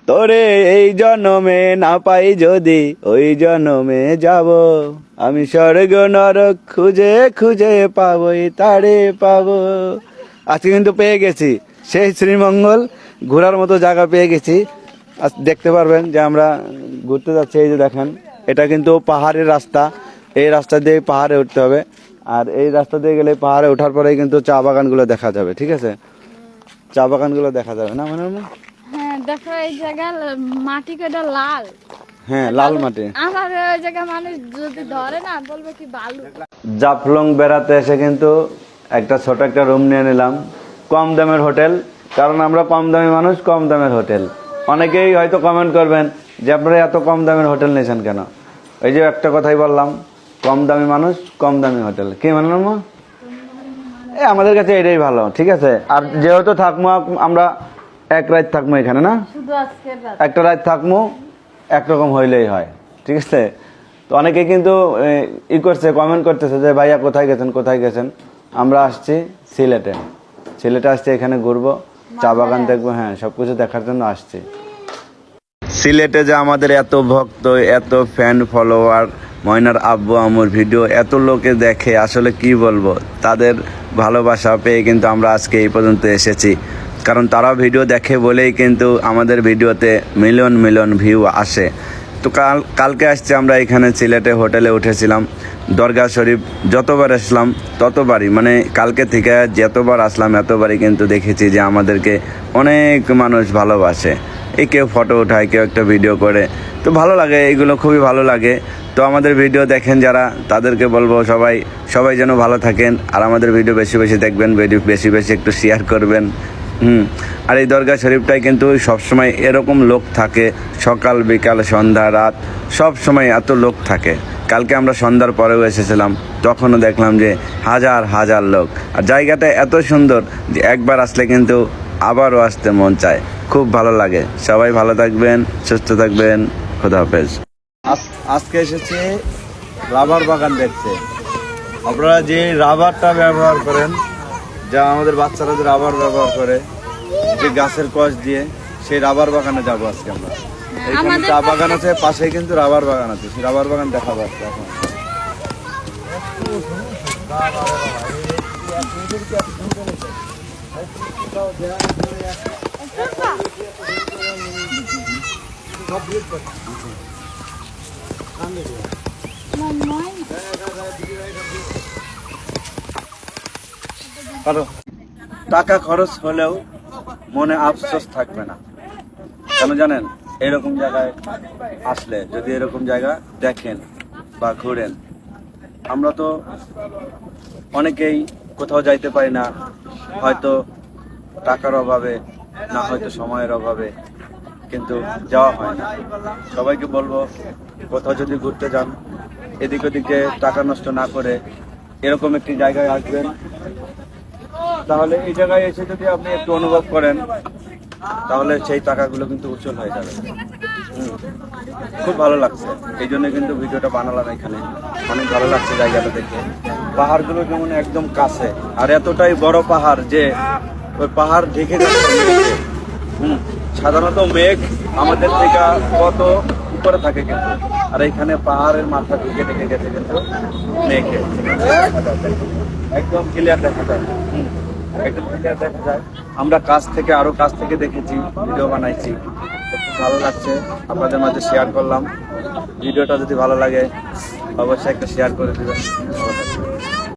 তোরে এই জন্মে না পাই যদি ওই জন্মে যাব, আমি স্বর্গ নরক খুঁজে খুঁজে পাবই তারে পাবো। আজকে কিন্তু পেয়ে গেছি সেই শ্রীমঙ্গল, ঘোরার মতো জায়গা পেয়ে গেছি। আজ দেখতে পারবেন যে আমরা ঘুরতে যাচ্ছি। এই যে দেখেন, এটা কিন্তু পাহাড়ের রাস্তা, এই রাস্তা দিয়ে পাহাড়ে উঠতে হবে। আর এই রাস্তা দিয়ে গেলে পাহাড়ে ওঠার পরেই কিন্তু চা বাগানগুলো দেখা যাবে। ঠিক আছে, চা বাগানগুলো দেখা যাবে না মানে? হ্যাঁ দেখো, এই জায়গা মাটি কেটে লাল। হ্যাঁ, লাল মাটি। আমার ওই জায়গা মানুষ যদি ধরে না বলবে কি বালু। জাফলং বেড়াতে এসে কিন্তু একটা ছোট একটা রুম নিয়ে নিলাম, কম দামের হোটেল। কারণ আমরা কম দামি মানুষ, কম দামের হোটেল। অনেকেই হয়তো কমেন্ট করবেন যে আপনারা এত কম দামের হোটেল নিয়েছেন কেন। ওই যে একটা কথাই বললাম, কম দামি মানুষ, কম দামি হোটেল। কি মানলাম? আমাদের কাছে এটাই ভালো। ঠিক আছে, আর যেহেতু থাকবো আমরা এক রাত থাকবো এখানে, না একটা রাত থাকবো, একরকম হইলেই হয়। ঠিক আছে, তো অনেকে কিন্তু করছে, কমেন্ট করতেছে যে ভাইয়া কোথায় গেছেন, কোথায় গেছেন। আমরা আসছি সিলেটে, সিলেটে আসছি, এখানে ঘুরবো, চা বাগান দেখবো, হ্যাঁ সবকিছু দেখার জন্য আসছি। সিলেটে যে আমাদের এত ভক্ত, এত ফ্যান ফলোয়ার, ময়নার আব্বু আম্মুর ভিডিও এত লোকে দেখে, আসলে কি বলবো, তাদের ভালোবাসা পেয়ে কিন্তু আমরা আজকে এই পর্যন্ত এসেছি। কারণ তারা ভিডিও দেখে বলেই কিন্তু আমাদের ভিডিওতে মিলিয়ন মিলিয়ন ভিউ আসে। তো কালকে আসছে আমরা এখানে সিলেটে হোটেলে উঠেছিলাম। দরগা শরীফ যতবার আসলাম ততবারই, মানে কালকে থেকে যতবার আসলাম এতবারই কিন্তু দেখেছি যে আমাদেরকে অনেক মানুষ ভালোবাসে। এই কেউ ফটো উঠায়, কেউ একটা ভিডিও করে, তো ভালো লাগে, এইগুলো খুবই ভালো লাগে। তো আমাদের ভিডিও দেখেন যারা, তাদেরকে বলবো সবাই যেন ভালো থাকেন, আর আমাদের ভিডিও বেশি বেশি দেখবেন, ভিডিও বেশি বেশি একটু শেয়ার করবেন। আর এই দরগা শরীফটাই কিন্তু সবসময় এরকম লোক থাকে, সকাল বিকাল সন্ধ্যা রাত সব সময় এত লোক থাকে। কালকে আমরা সন্ধ্যার পরেও এসেছিলাম, তখনও দেখলাম যে হাজার হাজার লোক। আর জায়গাটা এত সুন্দর যে একবার আসলে কিন্তু আবারও আসতে মন চায়, খুব ভালো লাগে। সবাই ভালো থাকবেন, সুস্থ থাকবেন, খোদা হাফেজ। আজকে এসেছি রাবার বাগান দেখতে। আপনারা যে রাবারটা ব্যবহার করেন, যা আমাদের বাচ্চারা যে রাবার ব্যবহার করে, যে গাছের কষ দিয়ে, সেই রাবার বাগানে যাবো আজকে আমরা। এখানে চা বাগান আছে, পাশেই কিন্তু রাবার বাগান আছে, সেই রাবার বাগান দেখাবো আজকে। এখন টাকা খরচ হলেও মনে আফসোস থাকবে না। কেন জানেন? এরকম জায়গায় আসলে, যদি এরকম জায়গা দেখেন বা ঘুরেন, আমরা তো অনেকেই কোথাও যাইতে পারি না, হয়তো টাকার অভাবে, না হয়তো সময়ের অভাবে, কিন্তু যাওয়া হয় না। সবাইকে বলবো, কোথাও যদি ঘুরতে যান, এদিক ওদিকে টাকা নষ্ট না করে এরকম একটি জায়গায় আসবেন। তাহলে এই জায়গায় এসে যদি আপনি একটু অনুভব করেন, তাহলে সেই টাকাগুলো কিন্তু উজ্জ্বল হয়ে যাবে। খুব ভালো লাগছে, এই জন্য কিন্তু ভিডিওটা বানালাম এখানে। অনেক ভালো লাগছে জায়গাটা দেখে। পাহাড়গুলো যেমন একদম কাছে, আর এতটাই বড় পাহাড় যে ওই পাহাড় ঢেকে যাচ্ছে। সাধারণত মেঘ আমাদের থেকে কত উপরে থাকে কিন্তু, আর এইখানে পাহাড়ের মাথা ঢেকে ঢেকে গেছে কিন্তু মেঘে একদম ক্লিয়ার দেখা যায়। একদম ক্লিয়ার দেখা যায়। আমরা কাছ থেকে, আরো কাছ থেকে দেখেছি, ভিডিও বানাইছি, খুব ভালো লাগছে। আপনাদের মাঝে শেয়ার করলাম। ভিডিওটা যদি ভালো লাগে অবশ্যই একটা শেয়ার করে দিবেন।